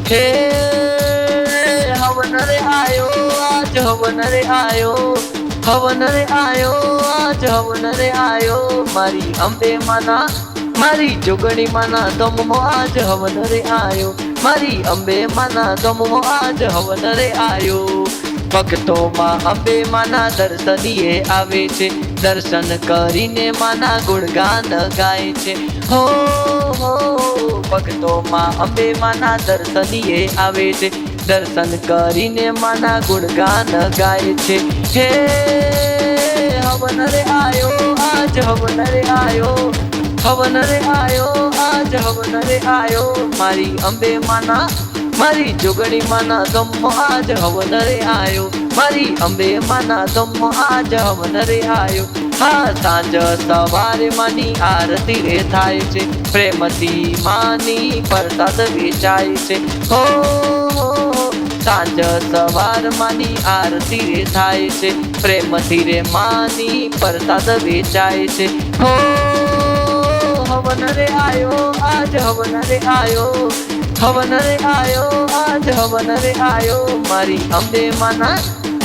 हे हवन रे आयो आज हवन रे आयो, हवन रे आयो आज हवन रे आयो। मारी अंबे माना मारी जोगणी माना तमो आज हवन रे आयो, मारी अंबे माना तमो आज हवन रे आयो। भक्तो मां अंबे माना दर्शनीए आवे छे, दर्शन करीने माना गुणगान गाय छे। हो भक्तो मां अंबे माना दर्शनीए आवे छे, दर्शन करीने माना गुणगान गाय छे। हे हवन रे आयो आज हवन रे आयो, हवन रे आयो आज हवन रे आयो। मारी अंबे माना मारी जोगणी माना तमो आज हवन रे आयो, मारी अंबे माना तमो आज हवन रे आयो। हाँ सांज सवारे मानी आरती रे थाय छे, प्रेमथी मानी प्रसाद वेचाय छे। हो सांज सवार मानी आरती रे थाय छे, प्रेमथी रे मानी प्रसाद वेचाय छे। हो हवन रे आयो आज हवन रे आयो, हवन रे आयो आज हवन रे आयो। मारी अंबे माना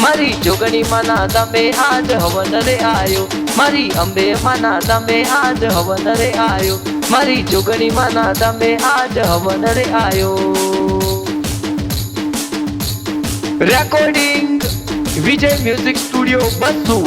मारी जोगणी माना तमे आज हवन रे आयो, मारी अंबे माना तमे आज हवन रे आयो, मारी जोगणी माना तमे आज हवन रे आयो। रेकॉर्डिंग विजय म्यूजिक स्टूडियो बस्सू।